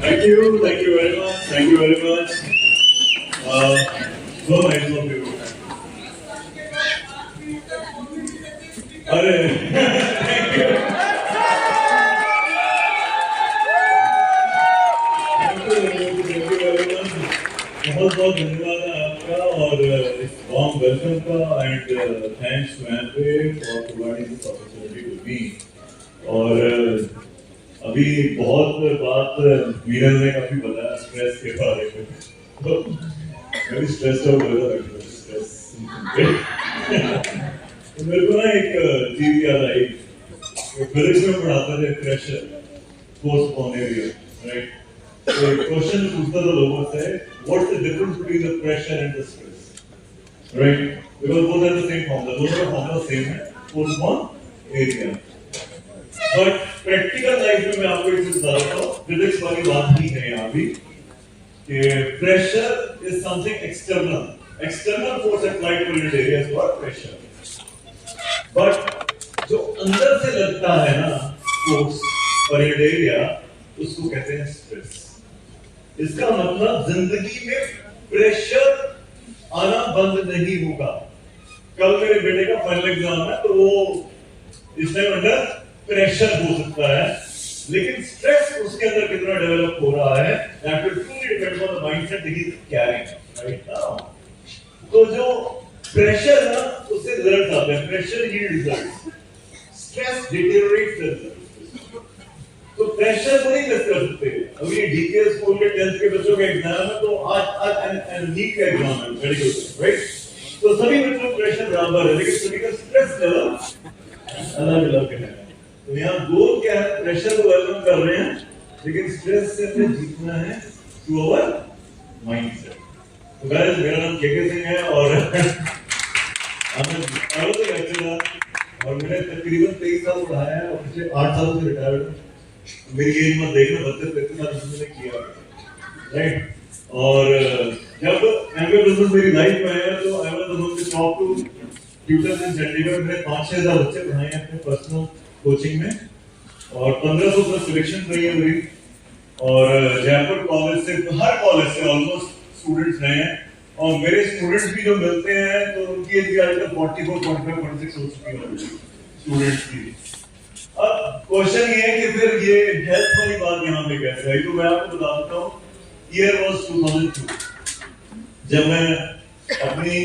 Thank you very much. Thank you very much. So nice of you. अरे, thank you. Thank you very much. बहुत बहुत धन्यवाद है आपका और इस वार्म वेलकम का and thanks to Amway for providing this opportunity to me. और अभी बहुत बात मीरन ने काफी बताया स्ट्रेस के बारे में, तो मैं भी स्ट्रेस आउट हो रहा था स्ट्रेस। तो मेरे को ना एक चीज याद आई, फिजिक्स में पढ़ाता थे pressure force on area, right? तो एक क्वेश्चन पूछता था लोगों से, what's the difference between the pressure and the stress, right? Because both are the same formula, दोनों का फॉर्मूला सेम है, force on area. But practical life में मैं आपको एक चीज बताता हूँ, फिजिक्स वाली बात नहीं है यहाँ भी, कि pressure is something external force applied to unit area is called pressure. But जो अंदर से लगता है ना फोर्स पर यूनिट एरिया, उसको कहते हैं स्ट्रेस। इसका मतलब जिंदगी में प्रेशर आना बंद नहीं होगा। कल मेरे बेटे का फाइनल एग्जाम है, तो वो इस टाइम अंडर प्रेशर हो सकता है, लेकिन स्ट्रेस उसके अंदर कितना डेवलप हो रहा है that will truly depend on the mindset he is carrying, right now. तो जो प्रेशर है उससे रिजल्ट्स आते हैं, प्रेशर ही results, stress deteriorates the results. तो प्रेशर को नहीं कर सकते। अभी डीके स्कूल के 10th के बच्चों का एग्जाम है, तो आज नीट का एग्जाम है मेडिकल, राइट? तो सभी बच्चों का प्रेशर बराबर है, लेकिन सभी का स्ट्रेस लेवल अलग अलग है। तो यहाँ गोल क्या है? प्रेशर को वेलकम कर रहे हैं, लेकिन स्ट्रेस से हमें जीतना है थ्रू अवर माइंडसेट। तो गाइस, मेरा नाम केके सिंह है और और मैंने तकरीबन 23 साल पढ़ाया है और पिछले 8 सालों से रिटायर्ड हूँ। मेरी एज मत देखना, 32-33 साल मैंने किया, राइट? और जब एमबीए बिजनेस मेरी लाइफ में आया, तो I was one of the top 2 tutors in Chandigarh. मैंने 5-6 हजार बच्चे पढ़ाए हैं अपने पर्सनल कोचिंग में, और 1500 प्लस सिलेक्शन रही है मेरी। और जयपुर कॉलेज से, हर कॉलेज से ऑलमोस्ट स्टूडेंट्स रहे हैं, और मेरे स्टूडेंट्स भी जो मिलते हैं तो उनकी एज भी आजकल 44, 45, 46 हो चुकी है स्टूडेंट्स की। अब क्वेश्चन ये है कि फिर ये हेल्थ वाली बात यहाँ पे कैसे आई? तो मैं आपको बता देता हूँ, ईयर वाज 2002, जब मैं अपनी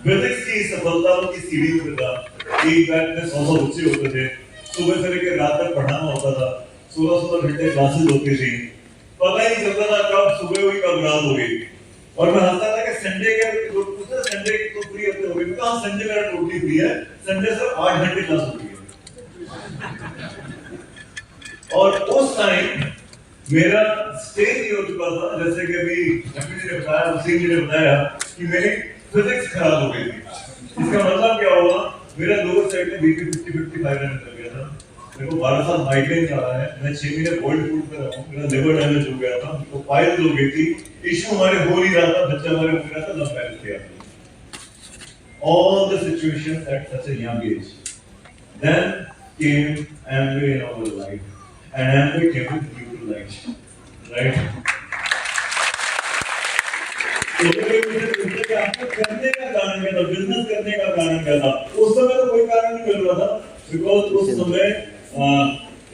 फिजिक्स की सफलताओं की सीढ़ी पर था। एक बैच में 100 बच्चे होते थे, सुबह से लेकर रात तक पढ़ाना होता था, 16 घंटे क्लासेस होती थी, पता ही नहीं चलता था कब सुबह हुई कब रात हो गई। और मैं हंसता था कि संडे के संडे तो फ्री होते हो गए, मैं कहा संडे मेरा टोटली फ्री है, संडे से 8 घंटे क्लास होती है। और उस टाइम मेरा स्टेज ये हो चुका था, जैसे कि अभी एमपी ने बताया, उसी ने बताया कि मेरी फिजिक्स खराब हो गई थी। इसका मतलब क्या हुआ? मेरा लोअर साइड में बीपी 50-55 रन कर गया था, मेरे को 12 साल माइग्रेन चला है, मैं 6 महीने कोल्ड फूड कर रहा हूँ, मेरा लिवर डैमेज हो गया था, मेरे को पाइल्स हो गई थी, इश्यू हमारे हो नहीं रहा था, बच्चा हमारे हो गया था, लंबा किया। All the situations at such a young age. Then came Amway in our life, and Amway came with beautiful light, right? तो मुझे आपको करने का कारण क्या था, बिजनेस करने का कारण क्या था? उस समय तो कोई कारण नहीं मिल रहा था, बिकॉज उस समय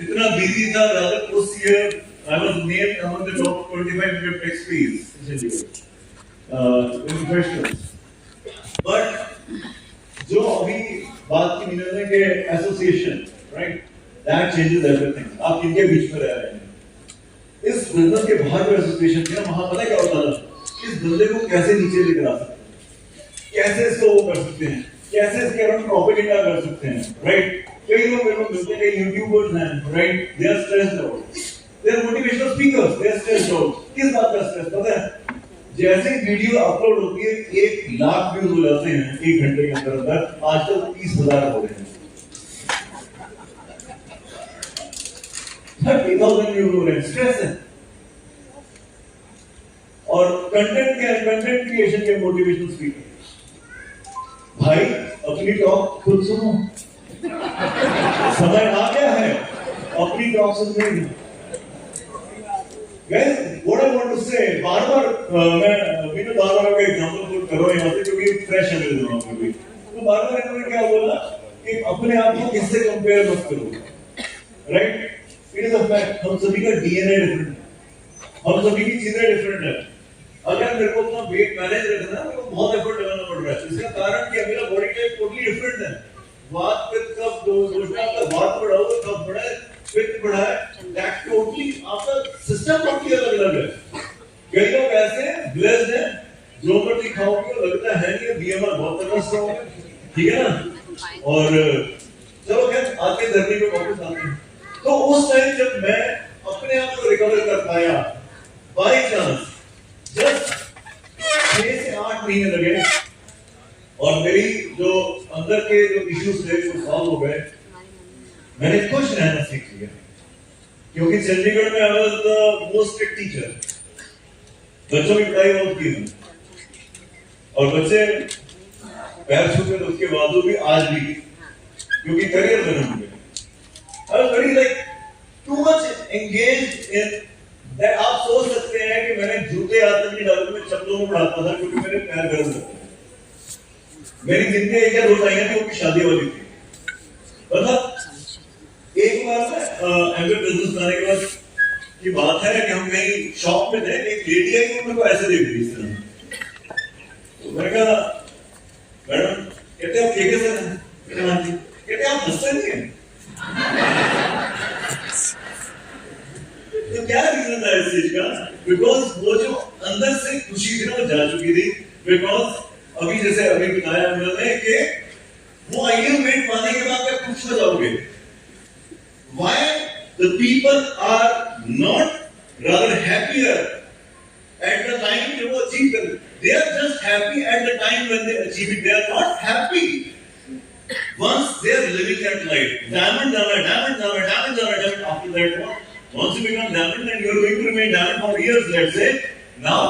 इतना बिजी था। rather उस year I was named among the top 25 taxpayers in professionals. But जो अभी बात की मिलने के association, right, that changes everything. आप किनके बीच में रह रहे हैं? इस बिजनेस के बाहर जो एसोसिएशन थी ना, वहां पता क्या होता था? इस बंदे को कैसे नीचे लेकर आ सकते हैं, कैसे इसको वो कर सकते हैं, कैसे इसके अराउंड प्रोपेगेंडा कर सकते हैं, राइट? कई लोग मेरे को मिलते हैं, यूट्यूबर्स हैं, right, they are stressed out, they are motivational speakers, they are stressed out. किस बात का स्ट्रेस पता है? जैसे वीडियो अपलोड होती है 1 लाख व्यूज हो जाते हैं 1 घंटे के अंदर अंदर, आजकल 30,000 हो रहे हैं, 30,000 व्यूज हो रहे हैं। स्ट्रेस है। और कंटेंट क्रिएशन के मोटिवेशनल स्पीकर, भाई अपनी टॉक खुद सुनो, समय आ गया है अपनी टॉक सुनने की। Guys, what I want to say, बार-बार मैं बार-बार का एग्जांपल पुट कर रहा हूं यहां से क्योंकि फ्रेश है मेरे दिमाग में भी। तो बार-बार इन्होंने क्या बोला कि अपने आप को किससे कंपेयर मत करो। Right? It is a fact, हम सभी का डीएनए डिफरेंट है। हम सभी की चीजें डिफरेंट है। अगर मेरे को अपना वेट मैनेज रखना है, मेरे को बहुत एफर्ट लगाना पड़ रहा है। इसका कारण कि मेरा बॉडी टाइप टोटली डिफरेंट है। वात पित्त कब दोषना का वात बढ़ा हुआ कब बढ़ा है, पित्त बढ़ा है, दैट टोटली आपका सिस्टम टोटली अलग-अलग है। कई लोग ऐसे ब्लेस्ड हैं, जो मर्जी खाओगे लगता है कि बीएमआर बहुत तगड़ा स्ट्रांग है। ठीक है ना? और चलो खैर आज के जर्नी पे वापस आते हैं। तो उस टाइम जब मैं अपने आप को रिकवर कर पाया, बाय चांस जस्ट 6 से 8 महीने लगे और मेरी जो अंदर के जो इश्यूज थे वो सॉल्व हो गए। मैंने खुश रहना सीख लिया क्योंकि चंडीगढ़ में I was the most strict teacher. बच्चों की पढ़ाई बहुत की है और बच्चे पैर छूते थे उसके बावजूद भी आज भी क्योंकि करियर बना हुआ है। I was very like too much engaged in that. आप सोच सकते हैं कि मैंने जूते हाथ में नहीं डाले, मैं चप्पलों में पढ़ाता था क्योंकि मेरे पैर गर्म होते थे। मेरी जिंदगी एक या दो टाइम थी, वो की शादी वाली थी। मतलब एक बार एमबीए बिजनेस बनाने के बाद की बात है कि हम कहीं शॉप में थे, एक लेडी आई तो मेरे को ऐसे देख रही थी। तो मैंने कहा मैडम, कहते आप ठीक है सर? हाँ जी। कहते आप हंसते नहीं हैं? तो क्या रीजन था इस चीज का? बिकॉज वो जो अंदर से खुशी थी ना वो जा चुकी थी। बिकॉज अभी जैसे अभी बताया उन्होंने कि वो आइडियल वेट पाने के बाद आप खुश हो जाओगे। Why the people are not rather happier at the time they will achieve it? They are just happy at the time when they achieve it. They are not happy once they are living that life. Diamond. After that, once you become diamond, then you are going to remain diamond for years. Let's say now.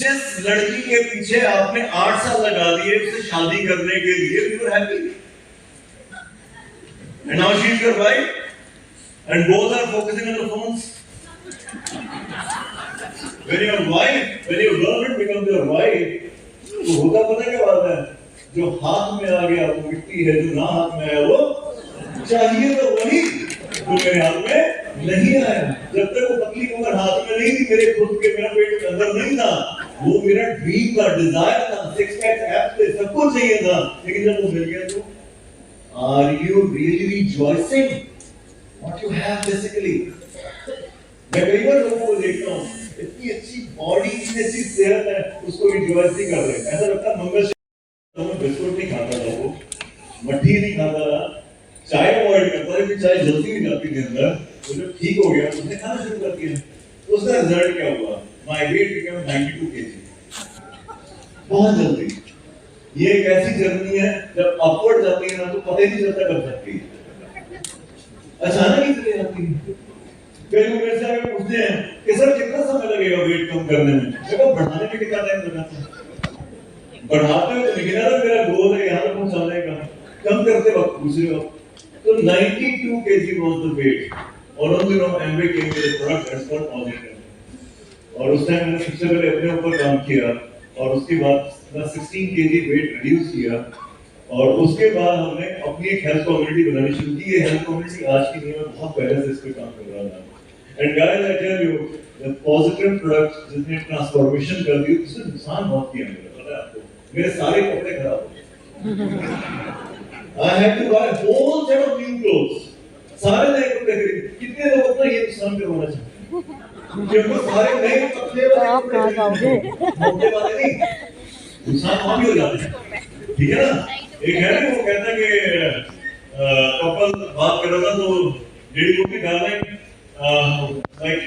जिस लड़की के पीछे आपने 8 साल लगा दिए उससे शादी करने के लिए, you are happy. And now she is your wife, and both are focusing on the phones. When your wife, when your girlfriend becomes your wife, तो होता पता क्या बात है? जो हाथ में आ गया वो मिट्टी है, जो ना हाथ में आया वो चाहिए तो वही जो मेरे हाथ में नहीं आया। जब तक वो पतली कमर हाथ में नहीं थी, मेरे खुद के मेरा पेट अंदर नहीं था, वो मेरा ड्रीम था, डिजायर था, सिक्स पैक एब्स थे, सब कुछ चाहिए था। लेकिन जब वो मिल गया तो are you really rejoicing what you have physically? मैं कई बार लोगों को देखता हूँ इतनी अच्छी बॉडी, इतनी अच्छी सेहत है, उसको रिजॉइस नहीं कर रहे। ऐसा लगता है मंगल बिस्कुट नहीं खाता था, वो मट्ठी नहीं खाता था, चाय अवॉइड करता था कि चाय जल्दी नहीं जाती थी अंदर। तो जब ठीक हो गया उसने खाना शुरू कर दिया। तो उसका रिजल्ट क्या हुआ? माय वेट बिकम 92 kg बहुत जल्दी। ये एक ऐसी जर्नी है जब अपवर्ड जाती है ना तो पता ही नहीं चलता कब जाती है, अचानक ही चली जाती है। कई लोग मेरे से आके पूछते हैं कि सर कितना समय लगेगा वेट कम करने में? देखो बढ़ाने में कितना टाइम लगाता है? बढ़ाते हो तो बिगिनर मेरा गोल है यहाँ तक पहुंचाने का, कम करते वक्त दूसरे वक्त। तो 92 kg was the weight और उन दिनों एमवे के मेरे प्रोडक्ट एक्सपर्ट पॉजिटिव और उस टाइम मैंने सबसे पहले अपने ऊपर काम किया और उसके बाद 16 kg वेट रिड्यूस किया और उसके बाद हमने अपनी एक हेल्थ कम्युनिटी बनानी शुरू की। ये हेल्थ कम्युनिटी आज की नहीं, मैं बहुत पहले से इस पे काम कर रहा था। And guys I tell you the positive products जिसने ट्रांसफॉर्मेशन कर दी उससे नुकसान बहुत किया मेरा, पता है आपको? मेरे सारे कपड़े खराब हो गए। I had to buy whole set of new clothes, सारे नए कपड़े खरीद। कितने लोग अपना ये नुकसान करवाना चाहते हैं क्योंकि सारे नए कपड़े वाले आप कहां जाओगे? मोटे वाले नहीं, नुकसान और भी हो जाते हैं। ठीक है ना? एक है ना वो कहता है कि कपल बात कर रहा था तो लेडी बोलती darling like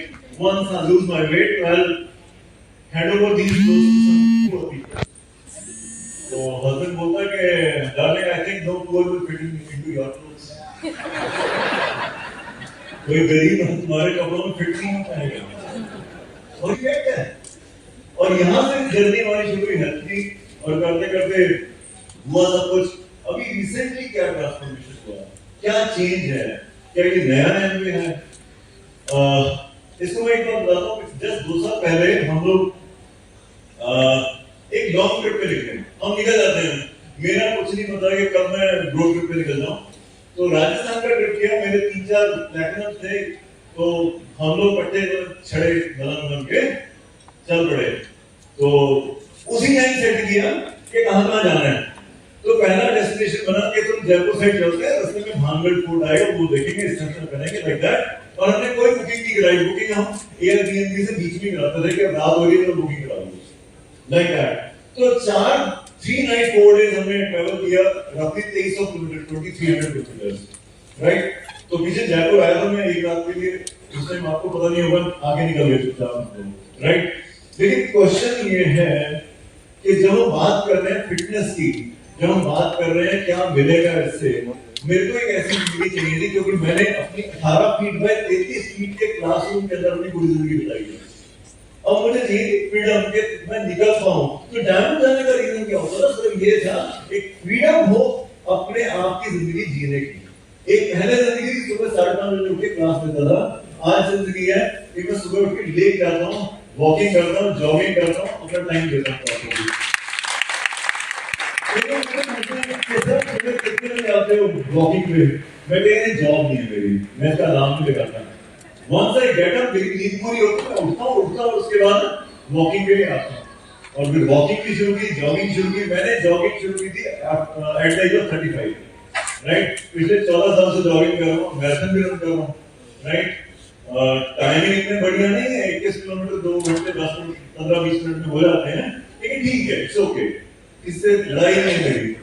once I lose my weight I'll hand over these clothes to some poor people. तो हस्बैंड बोलता है कि darling I think no poor will fit into your clothes. कोई गरीब तुम्हारे कपड़ों में फिट नहीं हो पाएगा। और ये क्या है? और यहाँ से जर्नी हमारी शुरू हुई हेल्थ की और करते करते हुआ सब कुछ। अभी रिसेंटली क्या ट्रांसफॉर्मेशन हुआ, क्या चेंज है, क्या ये नया एमवे है? इसको मैं एक बात बताता हूँ, जस्ट 2 साल पहले हम लोग एक लॉन्ग ट्रिप पे निकले, हम निकल जाते हैं, मेरा कुछ नहीं पता कि कब मैं रोड ट्रिप पे निकल जाऊँ। तो राजस्थान का ट्रिप किया, मेरे 3-4 प्लैटिनम थे, तो हम लोग पट्टे छड़े बन के चल पड़े। तो उसी टाइम सेट किया कि कहाँ जाना है। तो पहला डेस्टिनेशन बना कि तुम जयपुर साइड चलते हैं, रास्ते में भानगढ़ फोर्ट आएगा, वो देखेंगे, स्टेशन करेंगे लाइक दैट। और हमने कोई बुकिंग नहीं कराई, बुकिंग हम एयरबीएनबी से बीच में कराते थे कि रात हो गई तो बुकिंग करा लो लाइक दैट। तो 3 नाइट 4 डेज हमने ट्रैवल किया, रफली 2300 किलोमीटर, 2300 किलोमीटर, राइट। तो पीछे जयपुर आया था मैं एक रात के लिए, उस टाइम आपको पता नहीं होगा, आगे निकल गए चुपचाप, राइट। लेकिन क्वेश्चन ये है कि जब हम बात कर रहे हैं फिटनेस की, जब हम बात कर रहे हैं क्या मिलेगा इससे, मेरे को एक ऐसी जिंदगी चाहिए थी, क्योंकि मैंने अपनी 18 फीट बाय 33 फीट के क्लासरूम के अंदर अपनी पूरी जिंदगी बिताई है। अब मुझे चाहिए फ्रीडम के मैं निकल पाऊं। तो डैम जाने का रीजन क्या होता है, सिर्फ ये था एक फ्रीडम हो अपने आप की जिंदगी जीने की। एक पहले जिंदगी सुबह 5:30 बजे उठ के क्लास लेता था, आज जिंदगी है कि मैं सुबह उठ के लेक जाता हूँ, वॉकिंग करता हूँ, जॉगिंग करता हूँ, अपना टाइम देता हूँ। वॉकिंग पे मैं जॉब नहीं है मेरी, मैं इसका नाम नहीं लगाता। Once I get up, मेरी नींद पूरी होती है, मैं उठता हूँ, उसके बाद वॉकिंग के लिए आता हूँ। और फिर वॉकिंग की शुरू की, जॉगिंग शुरू की। मैंने जॉगिंग शुरू की थी at the age of 35, right. पिछले 14 साल से जॉगिंग कर रहा हूँ, मैराथन भी रन कर रहा हूँ, राइट। टाइमिंग इतने बढ़िया नहीं है, 21 किलोमीटर 2 घंटे 10 मिनट 15-20 मिनट में हो जाते हैं, लेकिन ठीक है, इट्स ओके, इससे लड़ाई नहीं करी।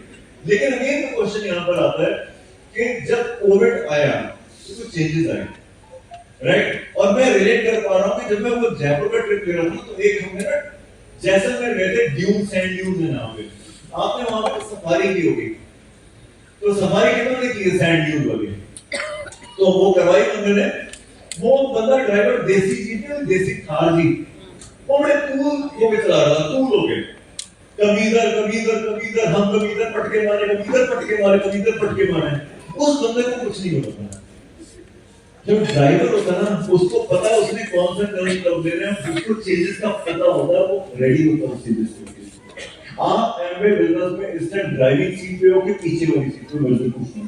लेकिन अगेन क्वेश्चन यहाँ पर आता है कि जब कोविड आया तो कुछ चेंजेस आए, राइट। और मैं रिलेट कर पा रहा हूँ कि जब मैं वो जयपुर का ट्रिप ले रहा था, तो एक हमने ना जैसलमेर गए थे, ड्यून सैंड ड्यून है नाम पे, आपने वहां पर सफारी की होगी, तो सफारी कितने की है सैंड ड्यून वाली, तो वो करवाई हमने। वो बंदा ड्राइवर देसी जीप है, देसी थार जी, वो बड़े कूल हो के चला रहा था, कूल हो के, कभी इधर हम कभी इधर पटके मारे, कभी इधर पटके मारे, कभी इधर पटके मारे। उस बंदे को कुछ नहीं होता। जब ड्राइवर होता है ना, उसको पता है उसने कौन सा टर्न कब ले रहे हैं, उसको चेंजेस का पता होता है, वो रेडी होता है उस चेंजेस के लिए। आप एमवे बिजनेस में इस टाइम ड्राइविंग सीट पे हो कि पीछे वाली सीट पे, मुझे पूछना।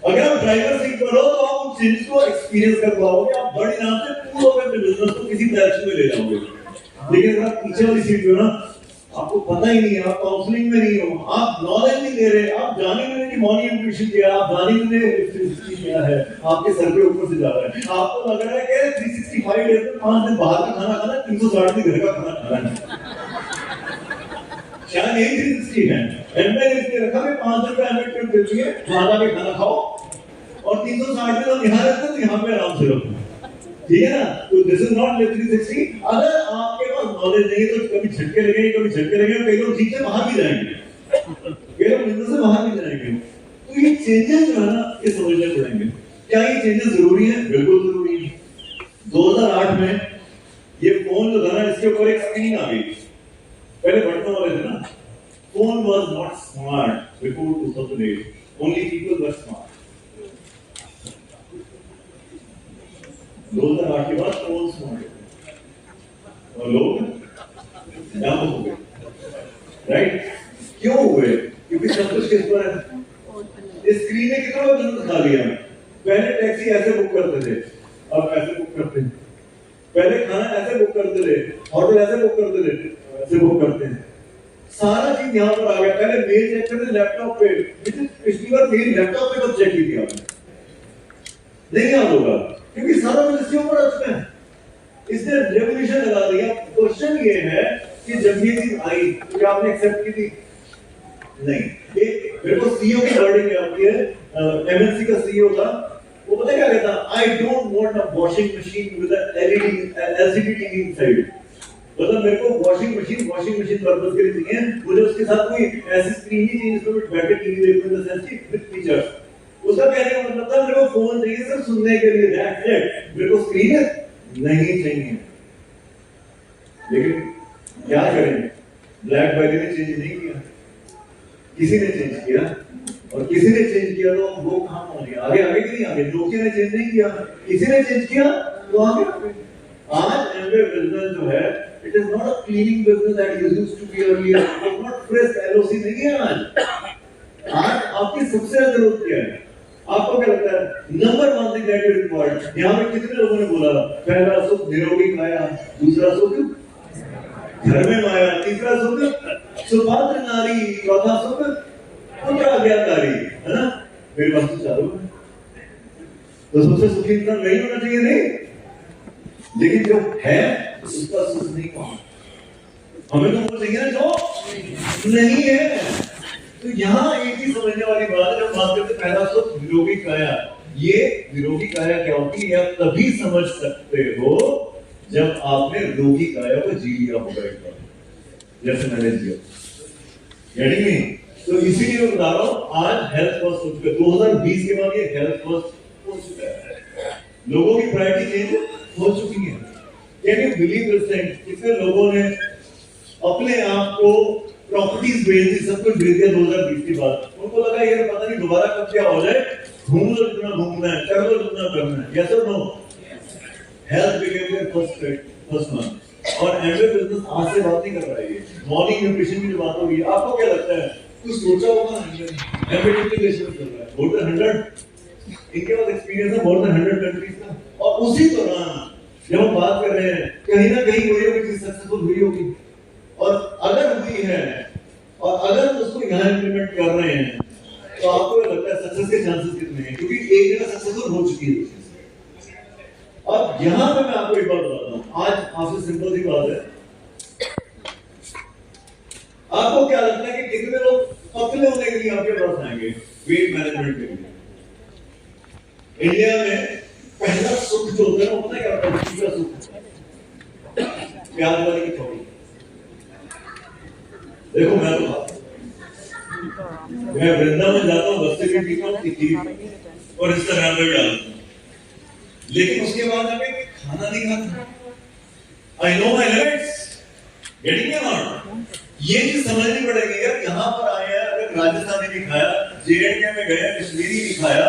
अगर आप ड्राइवर सीट पर हो तो आप उस चेंजेस को एक्सपीरियंस कर पाओगे, आप बड़ी नाम से पूरा अपने बिजनेस को किसी डायरेक्शन में ले जाओगे। लेकिन अगर आप पीछे वाली सीट पे हो ना, आपको पता ही नहीं है, आप काउंसलिंग में नहीं हो, आप नॉलेज नहीं ले रहे, आप जाने में नहीं मॉर्निंग न्यूट्रिशन क्या है, आप जाने में नहीं क्या है, आपके सर पे ऊपर से जा रहा है। आपको लग रहा है कि 365 डेज में 5 दिन बाहर का खाना खाना, 360 दिन घर का खाना खाना है। शायद यही 360 है। एमए ने इसलिए रखा कि 5 दिन का एमए ट्रिप देती है, वहां पे खाना खाओ, और 360 दिन हम यहाँ रहते हैं, तो यहाँ पे आराम से रहो, ठीक है ना। तो दिस इज नॉट 360। अगर आपके पास नॉलेज नहीं तो कभी झटके लगेंगे, कभी झटके लगेंगे, कई लोग ठीक से बाहर भी जाएंगे, कई लोग बिजनेस से बाहर भी जाएंगे। तो ये चेंजेस जो है ना, ये समझने पड़ेंगे। क्या ये चेंजेस जरूरी है? बिल्कुल जरूरी है। 2008 में ये फोन जो था ना, इसके ऊपर एक स्क्रीन आ गई, पहले बटन वाले थे ना। Phone was not smart before 2008, only people were smart. 2008 के बाद फोन स्मार्ट और लोग डम हो गए, राइट। क्यों हुए? क्योंकि सब कुछ किस पर है, स्क्रीन ने कितना जन्म खा लिया। पहले टैक्सी ऐसे बुक करते थे, अब ऐसे बुक करते हैं। पहले खाना ऐसे बुक करते थे, होटल ऐसे बुक करते थे, ऐसे बुक करते हैं। सारा चीज यहाँ पर आ गया। पहले मेल चेक करते लैपटॉप पे, पिछली बार मेल लैपटॉप पे कब चेक की थी आपने? नहीं याद होगा, क्योंकि सारा कुछ इसके ऊपर आ चुका है। इसने रेवोल्यूशन लगा दिया। क्वेश्चन ये है कि जब ये चीज आई तो क्या आपने एक्सेप्ट की थी? नहीं। एक मेरे को सीईओ की वर्डिंग याद आती है, एमएनसी का सीईओ था, वो पता क्या कहता, I don't want a washing machine with a LCD TV inside. मतलब मेरे को वॉशिंग मशीन पर्पस के लिए चाहिए, मुझे उसके साथ कोई ऐसी स्क्रीन ही चाहिए जिसमें बैठ के टीवी देखूं, इन द सेंस की विद फीचर्स। उसका कहने का मतलब था मेरे को फोन चाहिए सिर्फ सुनने के लिए, दैट्स इट, मेरे को स्क्रीन नहीं चाहिए। लेकिन क्या करें, ब्लैकबेरी ने चेंज नहीं किया, किसी ने चेंज किया, और किसी ने चेंज किया तो वो कहाँ पहुंच गया, आगे आगे कि नहीं आगे। नोकिया ने चेंज नहीं किया, किसी ने चेंज किया तो आगे। आज एमवे बिजनेस जो है, it is not a cleaning business that used to be earlier, it is not fresh LOC नहीं है आज आपकी सबसे ज्यादा जरूरत क्या है? आपको क्या लगता है number one thing that you required? यहाँ पे कितने लोगों ने बोला पहला सुख निरोगी काया, दूसरा सुख घर में माया, तीसरा सुख सुपात्र नारी, चौथा सुख पुत्र आज्ञाकारी, है ना? मेरे पास तो चारों है, तो सबसे सुखी इंसान नहीं होना चाहिए? नहीं, लेकिन जो है उसका सुख नहीं कौन, हमें तो वो चाहिए ना जो नहीं है। तो यहाँ एक ही समझने वाली बात है, जब बात करते पहला सुख निरोगी काया, ये निरोगी काया क्या होती है आप तभी समझ सकते हो जब आपने रोगी काया को जी लिया होगा एक बार, जैसे मैंने जिया, यानी नहीं। तो इसीलिए मैं बता रहा हूं आज हेल्थ फर्स्ट हो चुका है, 2020 के बाद ये हेल्थ फर्स्ट हो चुका है, लोगों की प्रायोरिटी चेंज हो चुकी है। Can you believe this thing? कितने लोगों ने अपने आप को प्रॉपर्टीज बेच दी, सब कुछ बेच दिया 2020 के बाद, उनको लगा ये पता नहीं दोबारा कब क्या हो जाए, घूम लो जितना घूमना है, कर लो जितना करना है, यस और no? Health became their first month. और एमवे बिजनेस आज से बात नहीं कर रहा है, मॉर्निंग न्यूट्रिशन की जो बात हो रही है, आपको क्या लगता है कुछ सोचा होगा? एमवे कितने देशों में चल रहा है? मोर देन 100, इनके पास एक्सपीरियंस है मोर देन 100 कंट्रीज का। और उसी दौरान जब हम बात कर रहे हैं कहीं ना कहीं कोई ना कोई सक्सेसफुल हुई होगी, और अगर हुई है और अगर हम उसको यहाँ इंप्लीमेंट कर रहे हैं तो आपको लगता है सक्सेस के चांसेस कितने हैं? क्योंकि एक जगह सक्सेसफुल हो चुकी है। अब यहां पे मैं आपको एक बात बताता हूं, आज आपसे सिंपल सी बात है, आपको क्या लगता है कि कितने लोग पतले होने के लिए आपके पास आएंगे वेट मैनेजमेंट के लिए? इंडिया में पहला सुख जो होता है वो पता है क्या होता है? दूसरा सुख प्याज वाली की थोड़ी। देखो मैं तो मैं वृंदावन जाता हूँ, बस से भी पीता हूँ खीर और इंस्टाग्राम पे भी डालता हूँ, लेकिन उसके बाद हमें खाना नहीं खाता। I know my limits, getting it not? ये चीज समझनी पड़ेगी यार। यहाँ पर आए हैं, अगर राजस्थानी नहीं खाया, जेएनके में गए कश्मीरी नहीं खाया,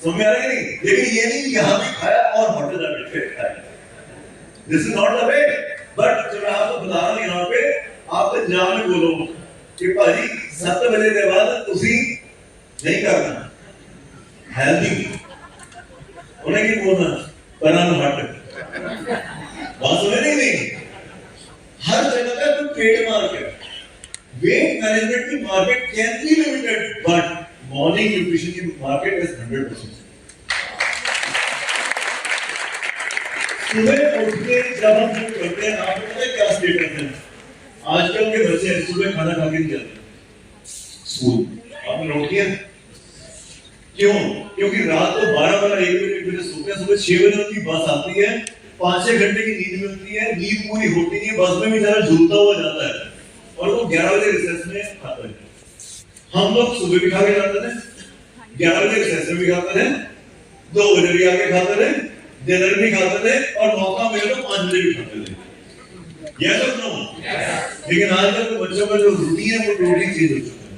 समझ में आ रहा है नहीं? लेकिन ये नहीं यहाँ भी खाया और होटल जाकर फिर खाया, this is not the way. But जो मैं आपको बता रहा हूँ यहाँ पे, आप पंजाब में बोलो कि भाजी 7 बजे के बाद तुसी नहीं करना हेल्दी, उन्हें क्या बोलना परान हट, बात समझ नहीं? हर जगह का कोई पेड मार्केट, वेट मैनेजमेंट की market can be limited, but morning nutrition की मार्केट इज 100%। सुबह उठ के जब हम जो करते हैं, आपको पता है क्या स्टेटस है? आजकल के बच्चे सुबह खाना खा के नहीं जाते स्कूल, आपने नोट किया? क्यों? क्योंकि रात को 12-1 बजे सोते हैं, सुबह 6 बजे उनकी बस आती है, 5-6 घंटे की नींद मिलती है, नींद पूरी होती नहीं है, बस में भी जरा झूलता हुआ जाता है और वो 11 बजे रिसेस में खाता है। हम लोग सुबह भी खा के जाते थे, 11 बजे रिसेस में भी खाते थे, 2 बजे भी आके खाते थे, डिनर भी खाते थे, और मौका मिले तो 5 बजे भी खाते थे। यस और नो? लेकिन आजकल के बच्चों का जो रूटीन है वो टोटली चेंज हो चुका है।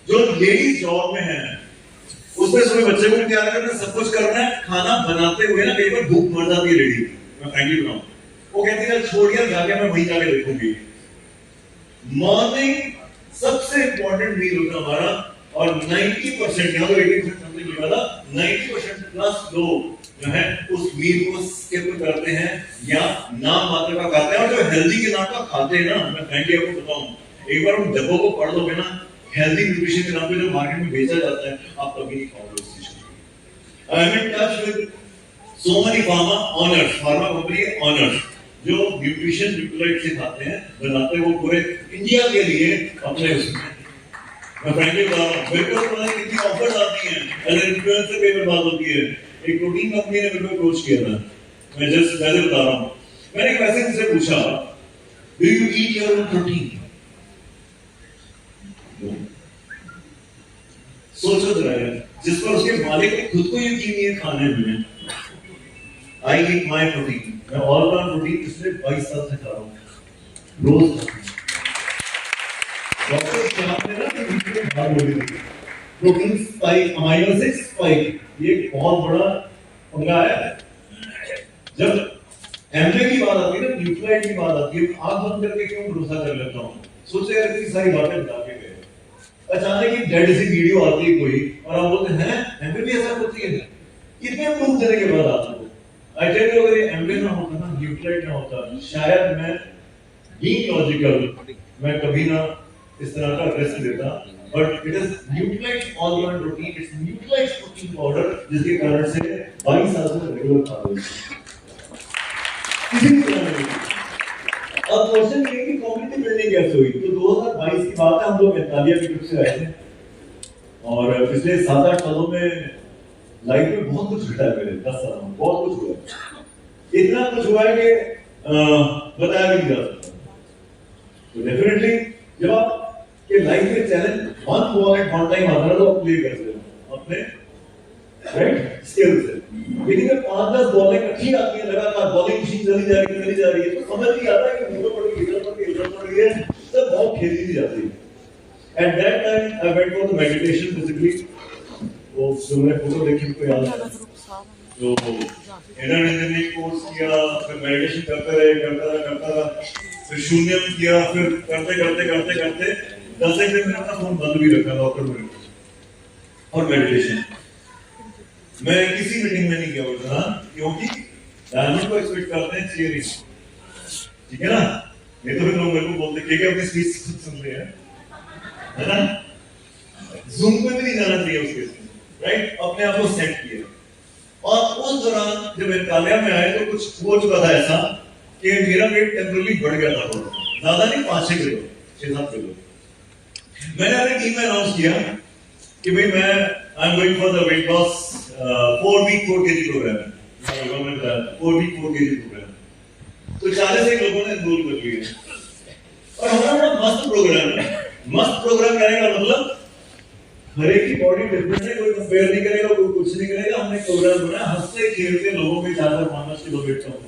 जो लेडीज जॉब में है उसमें सुबह बच्चे को तैयार करना, सब कुछ करना है, खाना बनाते हुए ना कई बार भूख मर जाती है लेडी, मैं फ्रैंकली बताऊं, वो कहती है छोड़ यार, जाके मैं वहीं जाके देखूंगी। मॉर्निंग सबसे इंपॉर्टेंट मील होता है हमारा, और 90% यहाँ तो 80% समथिंग लिखा था, 90% प्लस लोग जो है उस मील को स्किप करते हैं या नाम मात्र का खाते हैं। और जो हेल्दी के नाम का खाते हैं ना, मैं फ्रैंकली आपको बताऊं, एक बार उन डब्बों को पढ़ लोगे ना, हेल्दी न्यूट्रिशन के नाम पे जो मार्केट में बेचा जाता है, आप कभी नहीं खाओगे उस चीज को। I am in touch with so many pharma honours, pharma company honours, जो न्यूट्रिशन न्यूट्रलाइट से खाते हैं, बनाते हैं वो पूरे इंडिया के लिए अपने उसमें। मैं फ्रैंकली बता रहा हूँ, मेरे को पता है कितनी ऑफर्स आती हैं, अगर इन्फ्लुएंसर पे बात होती है। एक प्रोटीन कंपनी ने मेरे को अप्रोच किया था, मैं जस्ट वैसे बता रहा हूँ, मैंने एक वैसे किसी से पूछा, do you eat your own protein? सोचो जरा यार, जिस पर उसके मालिक को खुद को यकीन नहीं है खाने में। आई ईट माय प्रोटीन, मैं ऑल राउंड प्रोटीन पिछले 22 साल से खा रहा हूँ, रोज। डॉक्टर साहब ने ना बीच में बात बोली थी, protein spike, amino acid spike, ये बहुत बड़ा पंगा है। जब एमवे की बात आती है ना, न्यूक्लियोटाइड की बात आती है, आंख बंद करके क्यों भरोसा कर लेता हूँ, सोचे यार इतनी सारी बातें बता के गए, अचानक एक डेड सी वीडियो आती है कोई और आप बोलते हैं एमवे भी ऐसा होती है, कितने प्रूफ देने के बाद आपको, आई टेल यू, अगर ये एमवे ना होता ना, न्यूक्लियोटाइड ना होता, शायद मैं बीइंग लॉजिकल मैं कभी ना इस तरह का रिस्क लेता, but it is nucleotide all protein, it's nucleotide protein powder, जिसके कारण से 22 साल से रेगुलर खा रहा हूं। अब क्वेश्चन ये कि कम्युनिटी बिल्डिंग कैसे हुई, तो 2022 की बात है, हम लोग मेंटालिया की ट्रिप से आए थे और पिछले 7-8 सालों में लाइफ में बहुत कुछ घटा है, मेरे 10 सालों में बहुत कुछ हुआ है, इतना कुछ हुआ है कि बताया भी नहीं जा सकता। तो डेफिनेटली जब आप के लाइफ में challenge one ball at one time आता है तो आप प्ले कर सकते हो अपने राइट स्किल से, लेकिन जब 5-10 बॉलें इकट्ठी आती है लगातार, बॉलिंग मशीन चली जा रही है, तो समझ नहीं आता है कि ऊपर पड़ गई, इधर पड़ गई है, सब बहुत खेली नहीं जाती है। At that time I went for the meditation basically, वो जो मैंने फोटो देखी उनको याद है, तो इनर इंजीनियरिंग कोर्स किया, फिर मेडिटेशन करता रहा, फिर शून्य किया, फिर करते 10 एक दिन मैंने अपना फोन बंद भी रखा डॉक्टर में, और मेडिटेशन मैं किसी मीटिंग में नहीं गया उतना, क्योंकि डायमंड को एक्सपेक्ट करते हैं चीयरिंग, ठीक है ना, नहीं तो फिर लोग मेरे को बोलते कि अपनी स्पीच सुन रहे हैं, है ना, जूम पे भी नहीं जाना चाहिए उसके, राइट, अपने आप को सेट किया। और उस दौरान जब मेघालय में आए तो कुछ हो चुका था ऐसा कि मेरा वेट टेम्परली बढ़ गया था, ज्यादा नहीं, 5-6 किलो, 6-7 किलो। मैंने अपनी टीम में अनाउंस किया कि भाई मैं I am going for the weight loss 4-week 4 kg program, government का 4-week 4 kg प्रोग्राम, तो 40 एक लोगों ने एनरोल कर लिया, और हमारा मस्त प्रोग्राम है। मस्त प्रोग्राम करने का मतलब हर एक की बॉडी डिफरेंट है, कोई कंपेयर नहीं करेगा, कोई कुछ नहीं करेगा, हमने प्रोग्राम बनाया, हंसते खेलते लोगों के 4-5 किलो वेट कम हो,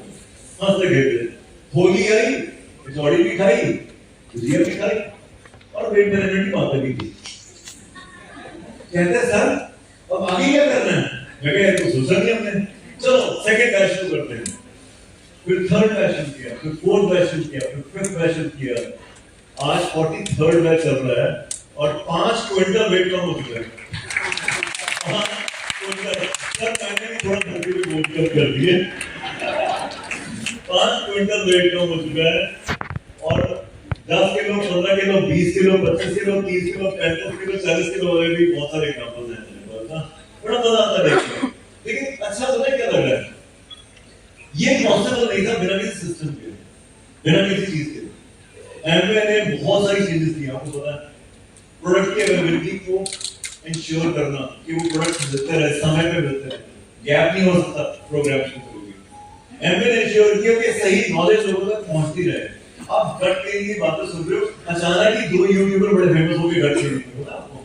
हंसते खेलते, होली आई, कचौड़ी भी खाई, भुजिया भी खाई, और वेट मैनेजमेंट की बातें भी की। कहते सर अब आगे क्या करना है, मैं कहा तो सोचा नहीं हमने, चलो सेकंड बैच शुरू करते हैं, फिर थर्ड बैच शुरू किया, फिर फोर्थ बैच शुरू किया, फिर फिफ्थ बैच शुरू किया, आज 43rd बैच चल रहा है और 5 क्विंटल वेट कम हो चुका है। 5 क्विंटल, सर मैंने भी थोड़ा धरती पे बोल कर दिए, 5 क्विंटल वेट कम हो चुका है, और 10 kilo, 15 kilo, 20 kilo, 25 kilo, 30 kilo, 35 kilo, 40 kilo वाले भी बहुत सारे एग्जांपल्स हैं, बड़ा मजा आता है देखने, लेकिन अच्छा तो नहीं, क्या लग रहा है ये पॉसिबल नहीं था बिना किसी सिस्टम के, बिना किसी चीज के। एमवे ने बहुत सारी चीजें की, आपको पता है, प्रोडक्ट की अवेलेबिलिटी को इंश्योर करना कि वो प्रोडक्ट मिलते रहे, समय पे मिलते रहे, गैप नहीं हो सकता प्रोग्राम के थ्रू भी। एमवे ने इंश्योर किया कि सही नॉलेज लोगों तक पहुंचती रहे। आप गट के लिए बातें सुन रहे हो, अचानक ही 2 यूट्यूबर बड़े फेमस हो गए गट के लिए, पता आपको,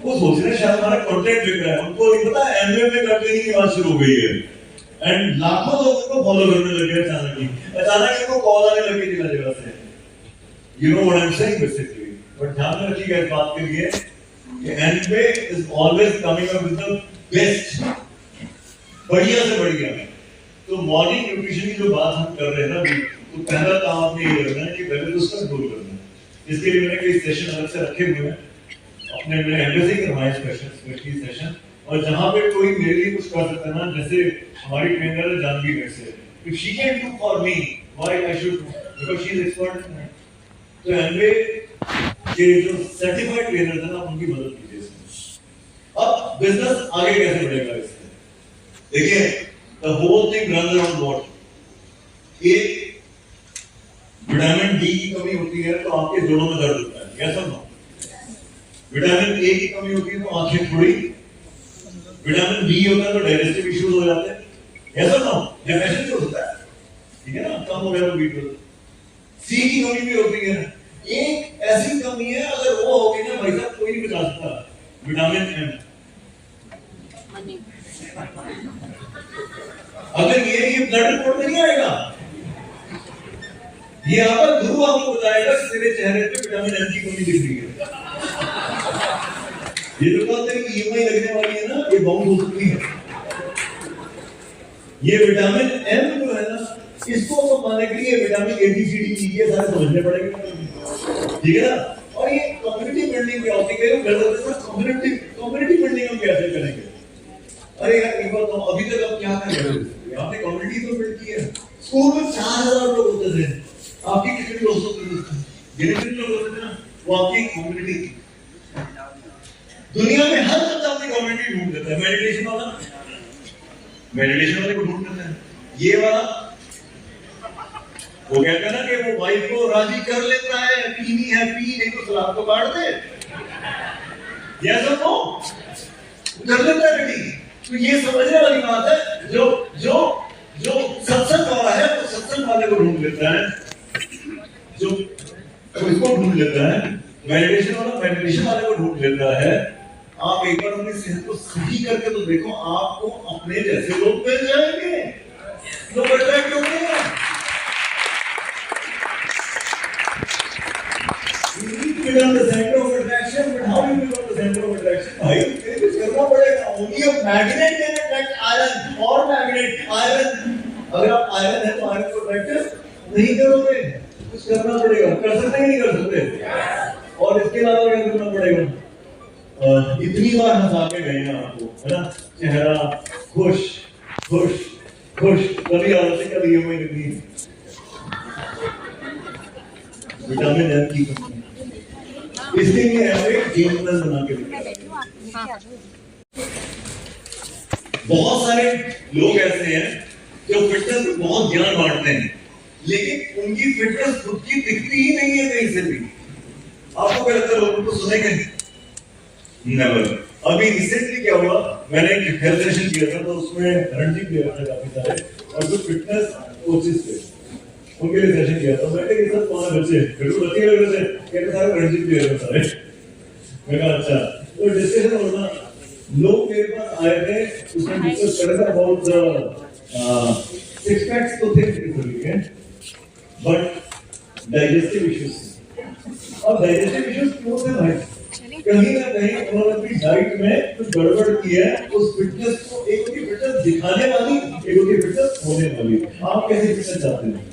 वो सोच रहे हैं शायद हमारा कंटेंट बिक रहा है, उनको नहीं पता एमवे में गट के की बात शुरू हो गई है, एंड लाखों लोग उनको फॉलो करने लगे अचानक इनको कॉल आने लगी जगह जगह से, you know what I am saying basically. But ध्यान रखिएगा इस बात के लिए कि Amway is always coming up with the best, बढ़िया से बढ़िया। तो मॉर्निंग न्यूट्रिशन की जो बात हम कर रहे हैं ना, तो पहला काम आपने ये करना है कि पहले तो उसका कंट्रोल करना है। इसके लिए मैंने कई सेशन अलग से रखे हुए हैं, अपने मैंने एमवे से करवाए स्पेशल सेशन, और जहां पे कोई मेरे लिए कुछ कर सकता है ना, जैसे हमारी ट्रेनर है जानवी वैसे, if she can do for me why I should, because she is expert. तो एमवे के जो सर्टिफाइड ट्रेनर है ना, उनकी मदद कीजिए इसमें। अब बिजनेस आगे कैसे बढ़ेगा इससे, देखिए the whole thing runs around what, एक विटामिन डी की कमी होती है तो आपके जोड़ों में दर्द होता है, ऐसा ना, विटामिन ए की कमी होती है तो आंखें थोड़ी, विटामिन बी होता है तो डाइजेस्टिव इश्यूज हो जाते हैं, ऐसा ना, डिप्रेशन जो होता है, ठीक है ना, कम हो गया तो बी12, सी की कमी भी होती है, एक ऐसी कमी है अगर वो होगी ना भाई साहब, कोई नहीं बचा सकता, विटामिन एम। अगर ये ब्लड रिपोर्ट में नहीं आएगा, ये आपका गुरु आपको बताएगा कि तेरे चेहरे पे विटामिन एम की कमी दिख रही है, ये जो कल तेरी ईएमआई लगने वाली है ना, ये बाउंड हो सकती है। ये विटामिन एम जो है ना, इसको तो पाने के लिए vitamin A B C D E ये सारे समझने पड़ेंगे, ठीक है ना। और ये कम्युनिटी बिल्डिंग क्या होती है, कम्युनिटी बिल्डिंग हम कैसे करेंगे? अरे यार एक बात तो अभी तक आप क्या कर रहे हो? यहाँ पे कम्युनिटी तो बिल्ड की है। स्कूल में 4000 लोग होते थे, आपकी कितने लोग होते थे? जितने लोग होते थे ना, वो आपकी कम्युनिटी। दुनिया में हर बंदा अपनी कम्युनिटी ढूंढ लेता है। मेडिटेशन वाले को ढूंढ लेते हैं। ये वाला वो कहता है ना कि वो वाइफ को राजी कर लेता है, पीनी है पी, नहीं तो सलाद को काट दे। यस और नो कर लेता है रेडी। तो ये समझने वाली बात है। जो जो जो सत्संग वाला है वो सत्संग वाले को ढूंढ लेता है, जो इसको ढूंढ लेता है। मेडिटेशन वाला मेडिटेशन वाले को ढूंढ लेता है। आप एक बार अपनी सेहत को सही करके तो देखो, आपको अपने जैसे लोग मिल जाएंगे, लोग अट्रैक्ट होंगे। You need to become the center of attraction, but how do you become the center of attraction? भाई कुछ करना पड़ेगा। Only a magnet can attract iron or magnet iron. अगर आप आयरन है तो आयरन को अट्रैक्ट नहीं करोगे, कुछ करना पड़ेगा। कर सकते हैं नहीं कर सकते? और इसके अलावा क्या करना पड़ेगा? इतनी बार हंसा के गए हैं आपको, है ना, चेहरा खुश खुश खुश, कभी आलसी कभी ये हुई नहीं। विटामिन एम की कमी, इसलिए ऐसे गेम प्लान बना के बहुत सारे लोग ऐसे हैं जो फिटनेस में बहुत ज्ञान बांटते हैं, लेकिन उनकी फिटनेस खुद की दिखती ही नहीं है कहीं से भी। आपको क्या लगता है लोगों को सुनेंगे? नेवर। अभी रिसेंटली क्या हुआ, मैंने एक हेल्थ सेशन किया था, तो उसमें रणजी प्लेयर थे काफी सारे, और जो फिटनेस कोचेस थे उनके लिए सेशन किया था। मैंने ये सब कौन है बच्चे, बिल्कुल बच्चे लग रहे थे, कहते सारे रणजी प्लेयर हैं सारे। मैं कहा अच्छा, तो डिस्कशन होना, लोग मेरे पास आए थे, उसमें डिस्कस कर रहे थे अबाउट सिक्स पैक्स तो थे बट डाइजेस्टिव इश्यूज। और डाइजेस्टिव इश्यूज क्यों थे भाई? कहीं ना कहीं उन्होंने अपनी डाइट में कुछ गड़बड़ की है। उस फिटनेस को, एक होती फिटनेस दिखाने वाली, एक होती फिटनेस होने वाली। आप कैसे फिटनेस चाहते हैं?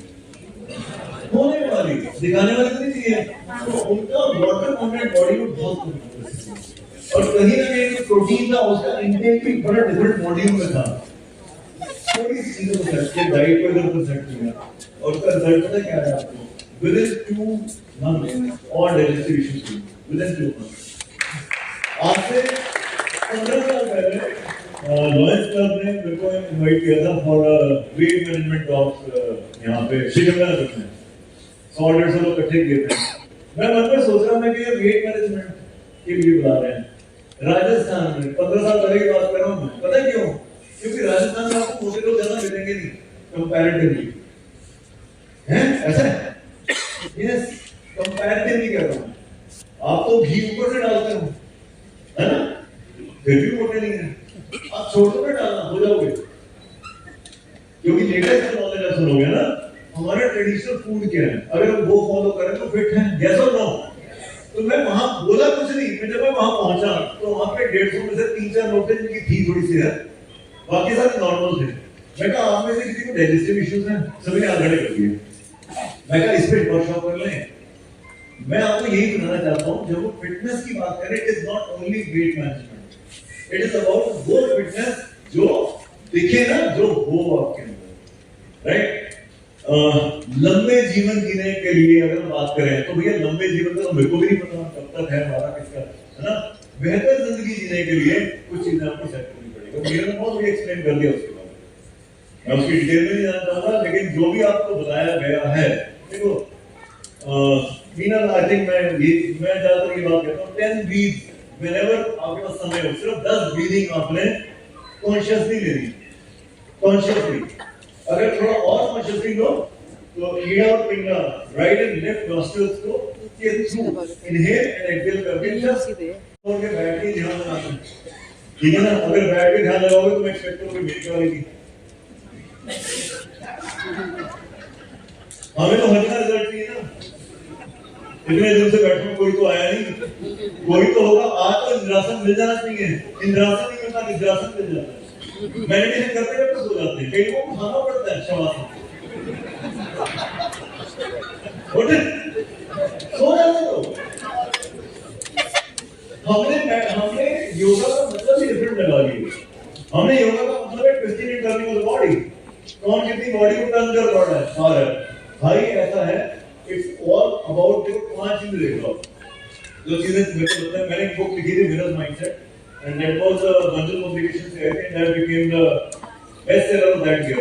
होने वाली, दिखाने वाली नहीं चाहिए। तो उनका वाटर कंटेंट बॉडी में बहुत कम है, और कहीं ना कहीं प्रोटीन था, उसका इंटेक भी बड़ा डिफरेंट मॉड्यूल में था। थोड़ी सी चीजों को सेट किया, डाइट को इधर पर सेट किया, और उसका रिजल्ट पता क्या है आपको? विदिन 2 मंथ्स और डाइजेस्टिव इश्यूज विदिन 2 मंथ्स। आज से 15 साल पहले लॉयंस क्लब ने मेरे को इनवाइट किया था फॉर वेट मैनेजमेंट टॉक्स, यहाँ पे श्रीगंगानगर में 100-150 लोग इकट्ठे किए थे। मैं मन में सोच रहा था कि ये वेट मैनेजमेंट के लिए बुला रहे हैं राजस्थान में। 15 साल पहले की बात कर रहा हूँ मैं, पता है क्यों? क्योंकि राजस्थान में आपको मोटे लोग ज्यादा मिलेंगे नहीं कंपैरेटिवली, हैं ऐसा? यस, कंपैरेटिवली कह रहा हूँ। आप तो घी ऊपर से डालते हो, है ना, फिर भी मोटे नहीं है। आप छोटे में डालना हो जाओगे, क्योंकि लेटेस्ट नॉलेज आप सुनोगे ना। हमारा ट्रेडिशनल फूड क्या है, अगर हम वो फॉलो करें तो फिट हैं, यस और नो? तो मैं वहां बोला कुछ नहीं, मैं जब मैं वहां पहुंचा तो वहां पे 150 में से 3-4 लोग थे जिनकी थी थोड़ी सी है, बाकी सारे नॉर्मल थे। मैं कहा आप में से किसी को डाइजेस्टिव इश्यूज हैं? सभी ने हाथ खड़े कर दिए। मैं कहा इस पे वर्कशॉप कर लें। मैं आपको यही बताना चाहता हूँ, जब वो फिटनेस की बात करें, it is not only weight management, it is about वो फिटनेस जो दिखे ना, जो हो आपके अंदर, राइट? लंबे जीवन जीने के लिए अगर हम बात करें तो भैया लंबे जीवन तो मेरे को भी नहीं पता कब तक है हमारा, किसका, है ना। बेहतर जिंदगी जीने के लिए कुछ चीजें आपको सेट करनी पड़ेगी। मेरे ने बहुत एक्सप्लेन कर दिया उसके बाद, मैं उसकी डिटेल में नहीं जाना चाहूंगा, लेकिन जो भी आपको बताया गया है, देखो मीना, आई थिंक मैं ज्यादातर ये बात कहता हूँ, 10 ब्रीथ व्हेनेवर आपके पास समय हो, सिर्फ 10 ब्रीदिंग आपने कॉन्शियसली लेनी, कॉन्शियसली। अगर थोड़ा और कॉन्शियसली लो तो ईड़ा और पिंगा, राइट एंड लेफ्ट नॉस्ट्रिल्स को के थ्रू इनहेल एंड एक्सहेल करके जस्ट छोड़ के बैठ के ध्यान लगाना, ठीक है ना। अगर बैठ के ध्यान लगाओगे तो मैं एक्सपेक्ट करूंगा मेरी क्या होगी। हमें तो हल्का रिजल्ट चाहिए ना, इतने दिन से बैठो कोई तो आया नहीं, कोई तो होगा। आज तो इंद्रासन मिल जाना चाहिए, इंद्रासन नहीं मिलता, निद्रासन मिल जाता है। मेडिटेशन करते करते सो जाते हैं, कई लोगों को खाना पड़ता है शवासन, सो जाते हो। हमने योगा का मतलब ही डिफरेंट लगा लिया। हमने योगा का मतलब है twisting and turning of the body. कौन कितनी बॉडी को टर्न कर पा रहा है, और भाई ऐसा है, इट्स ऑल अबाउट योर 5 इंद्रिय। जो चीजें मेरे को लगता है, मैंने एक बुक लिखी थी mirror mindset, and that was bundle publication से, I think that became the best seller of that year.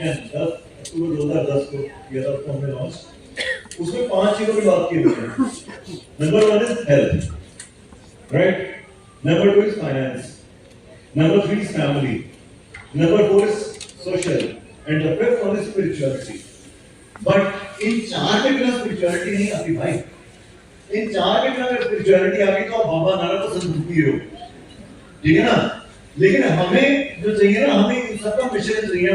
10 अक्टूबर 2010 को किया था, उसको हमने लॉन्च। उसमें 5 चीजों की बात की हुई है। Number 1 is health, right? Number 2 is finance. Number 3 is family. Number 4 is social. And the 5th one is spirituality. But इन 4 के बिना spirituality नहीं आती भाई। इन 4 के बिना अगर spirituality आ गई तो आप बाबा नानक को संतुष्टि हो, ठीक है ना? लेकिन हमें जो चाहिए ना, हमें इन सबका मिश्रण चाहिए।